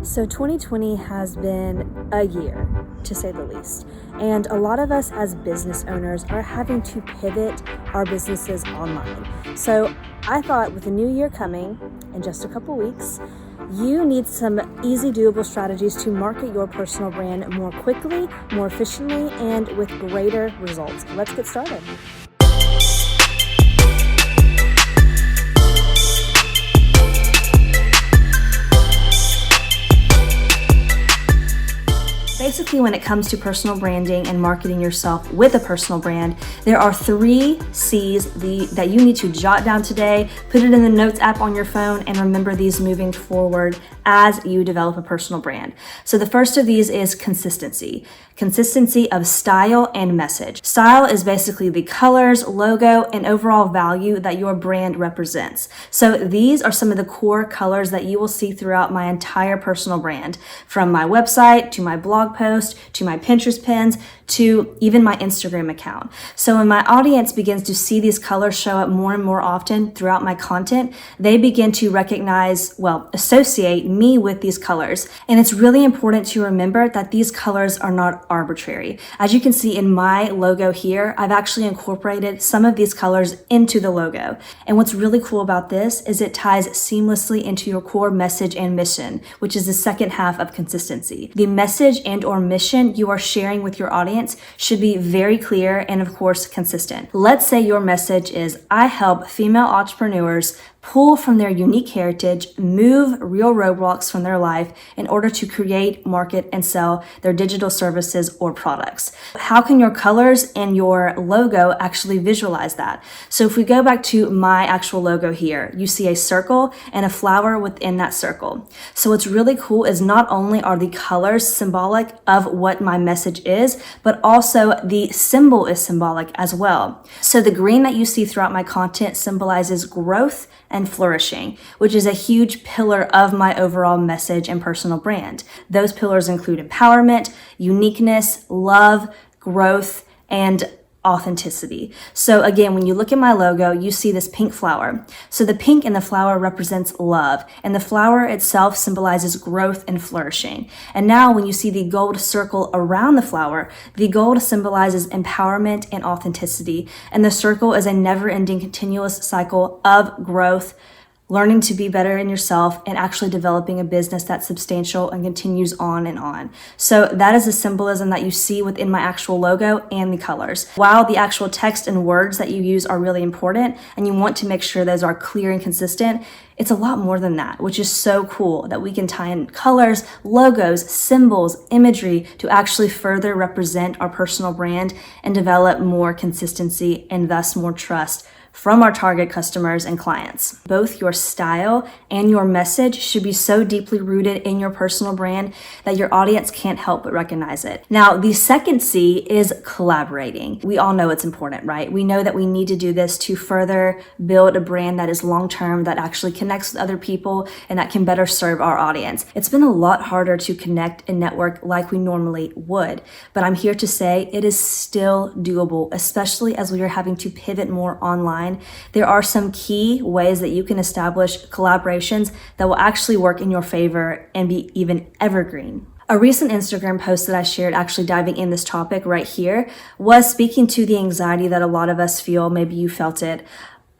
So 2020 has been a year, to say the least. And a lot of us as business owners are having to pivot our businesses online. So I thought with the new year coming in just a couple weeks, you need some easy doable strategies to market your personal brand more quickly, more efficiently, and with greater results. Let's get started. Basically, when it comes to personal branding and marketing yourself with a personal brand, there are 3 C's that you need to jot down today, put it in the notes app on your phone, and remember these moving forward as you develop a personal brand. So the first of these is consistency. Consistency of style and message. Style is basically the colors, logo, and overall value that your brand represents. So these are some of the core colors that you will see throughout my entire personal brand, from my website to my blog post to my Pinterest pins to even my Instagram account. So when my audience begins to see these colors show up more and more often throughout my content, they begin to associate me with these colors. And it's really important to remember that these colors are not arbitrary. As you can see in my logo here, I've actually incorporated some of these colors into the logo. And what's really cool about this is it ties seamlessly into your core message and mission, which is the second half of consistency. The message and or mission you are sharing with your audience should be very clear and of course consistent. Let's say your message is, I help female entrepreneurs pull from their unique heritage, move real roadblocks from their life in order to create, market, and sell their digital services or products. How can your colors and your logo actually visualize that? So if we go back to my actual logo here, you see a circle and a flower within that circle. So what's really cool is not only are the colors symbolic of what my message is, but also the symbol is symbolic as well. So the green that you see throughout my content symbolizes growth and flourishing, which is a huge pillar of my overall message and personal brand. Those pillars include empowerment, uniqueness, love, growth, and authenticity. So again, when you look at my logo, you see this pink flower. So the pink in the flower represents love, and the flower itself symbolizes growth and flourishing. And now when you see the gold circle around the flower, the gold symbolizes empowerment and authenticity. And the circle is a never-ending continuous cycle of growth, learning to be better in yourself, and actually developing a business that's substantial and continues on and on. So that is the symbolism that you see within my actual logo and the colors. While the actual text and words that you use are really important and you want to make sure those are clear and consistent, it's a lot more than that, which is so cool that we can tie in colors, logos, symbols, imagery to actually further represent our personal brand and develop more consistency and thus more trust from our target customers and clients. Both your style and your message should be so deeply rooted in your personal brand that your audience can't help but recognize it. Now, the second C is collaborating. We all know it's important, right? We know that we need to do this to further build a brand that is long-term, that actually connects with other people, and that can better serve our audience. It's been a lot harder to connect and network like we normally would, but I'm here to say it is still doable, especially as we are having to pivot more online. There are some key ways that you can establish collaborations that will actually work in your favor and be even evergreen. A recent Instagram post that I shared actually diving in this topic right here was speaking to the anxiety that a lot of us feel, maybe you felt it,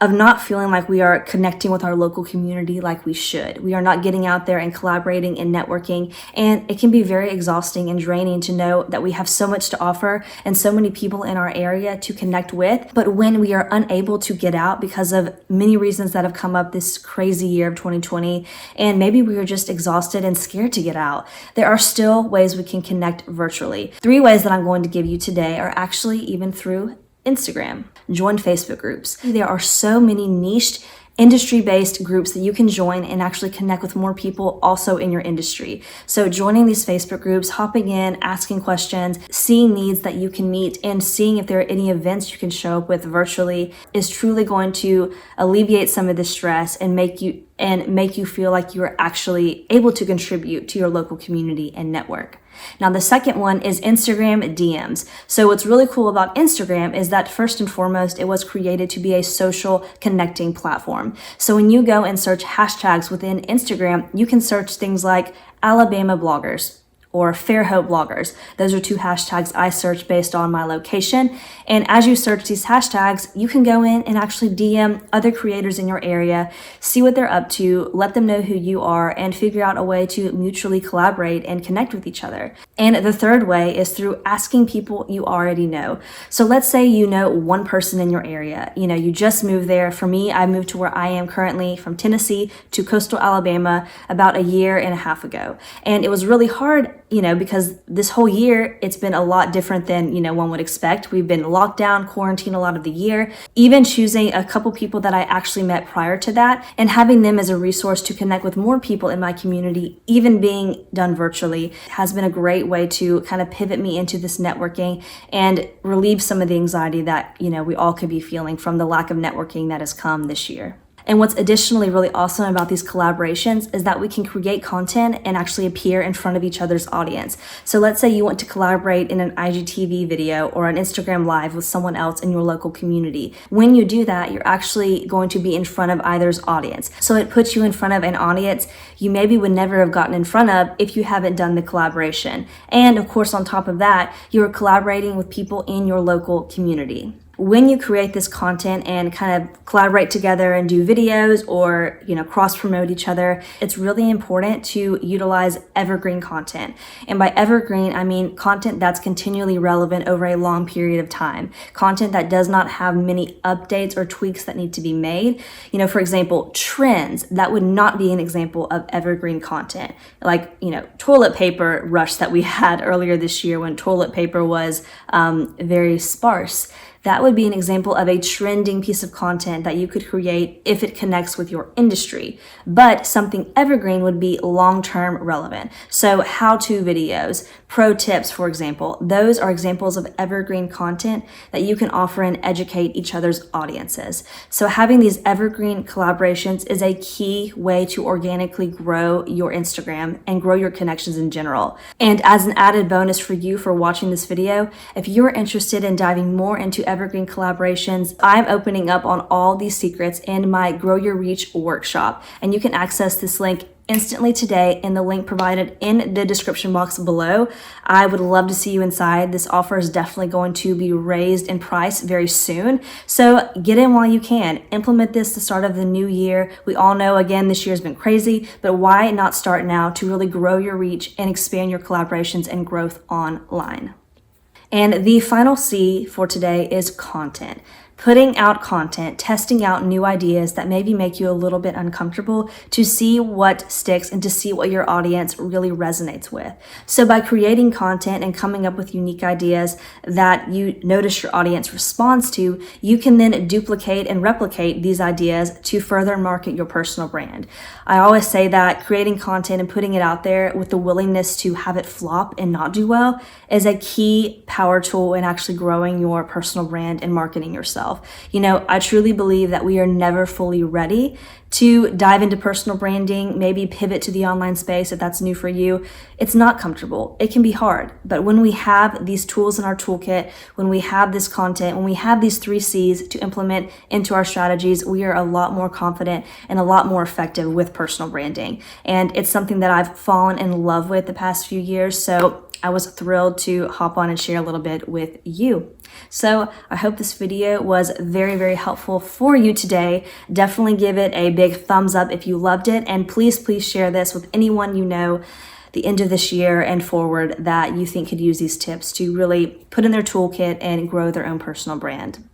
of not feeling like we are connecting with our local community like we should. We are not getting out there and collaborating and networking, and it can be very exhausting and draining to know that we have so much to offer and so many people in our area to connect with. But when we are unable to get out because of many reasons that have come up this crazy year of 2020, and maybe we are just exhausted and scared to get out, there are still ways we can connect virtually. 3 ways that I'm going to give you today are actually even through Instagram. Join Facebook groups. There are so many niched industry-based groups that you can join and actually connect with more people also in your industry. So joining these Facebook groups, hopping in, asking questions, seeing needs that you can meet, and seeing if there are any events you can show up with virtually is truly going to alleviate some of the stress and make you and make you feel like you're actually able to contribute to your local community and network. Now, the second one is Instagram DMs. So what's really cool about Instagram is that first and foremost, it was created to be a social connecting platform. So when you go and search hashtags within Instagram, you can search things like Alabama bloggers or Fairhope bloggers. Those are two hashtags I search based on my location. And as you search these hashtags, you can go in and actually DM other creators in your area, see what they're up to, let them know who you are, and figure out a way to mutually collaborate and connect with each other. And the third way is through asking people you already know. So let's say you know one person in your area. You just moved there. For me, I moved to where I am currently from Tennessee to coastal Alabama about a year and a half ago. And it was really hard because this whole year, it's been a lot different than, one would expect. We've been locked down, quarantined a lot of the year. Even choosing a couple people that I actually met prior to that and having them as a resource to connect with more people in my community, even being done virtually, has been a great way to kind of pivot me into this networking and relieve some of the anxiety that, we all could be feeling from the lack of networking that has come this year. And what's additionally really awesome about these collaborations is that we can create content and actually appear in front of each other's audience. So let's say you want to collaborate in an IGTV video or an Instagram live with someone else in your local community. When you do that, you're actually going to be in front of either's audience. So it puts you in front of an audience you maybe would never have gotten in front of if you haven't done the collaboration. And of course, on top of that, you're collaborating with people in your local community. When you create this content and kind of collaborate together and do videos or, cross promote each other, it's really important to utilize evergreen content. And by evergreen, I mean content that's continually relevant over a long period of time. Content that does not have many updates or tweaks that need to be made. For example, trends, that would not be an example of evergreen content. Like, toilet paper rush that we had earlier this year when toilet paper was very sparse. That would be an example of a trending piece of content that you could create if it connects with your industry. But something evergreen would be long-term relevant. So how-to videos, pro tips, for example, those are examples of evergreen content that you can offer and educate each other's audiences. So having these evergreen collaborations is a key way to organically grow your Instagram and grow your connections in general. And as an added bonus for you for watching this video, if you're interested in diving more into evergreen collaborations, I'm opening up on all these secrets in my Grow Your Reach workshop. And you can access this link instantly today in the link provided in the description box below. I would love to see you inside. This offer is definitely going to be raised in price very soon. So get in while you can. Implement this the start of the new year. We all know, again, this year's been crazy, but why not start now to really grow your reach and expand your collaborations and growth online? And the final C for today is content. Putting out content, testing out new ideas that maybe make you a little bit uncomfortable to see what sticks and to see what your audience really resonates with. So by creating content and coming up with unique ideas that you notice your audience responds to, you can then duplicate and replicate these ideas to further market your personal brand. I always say that creating content and putting it out there with the willingness to have it flop and not do well is a key power tool in actually growing your personal brand and marketing yourself. I truly believe that we are never fully ready to dive into personal branding, maybe pivot to the online space if that's new for you. It's not comfortable. It can be hard. But when we have these tools in our toolkit, when we have this content, when we have these 3 C's to implement into our strategies, we are a lot more confident and a lot more effective with personal branding. And it's something that I've fallen in love with the past few years. So I was thrilled to hop on and share a little bit with you. So I hope this video was very, very helpful for you today. Definitely give it a big thumbs up if you loved it. And please share this with anyone you know the end of this year and forward that you think could use these tips to really put in their toolkit and grow their own personal brand.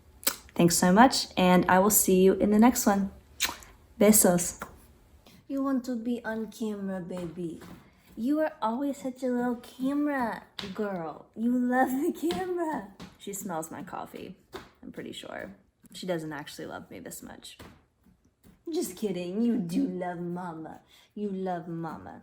Thanks so much, and I will see you in the next one. Besos. You want to be on camera, baby. You are always such a little camera girl. You love the camera. She smells my coffee, I'm pretty sure. She doesn't actually love me this much. Just kidding. You do love mama. You love mama.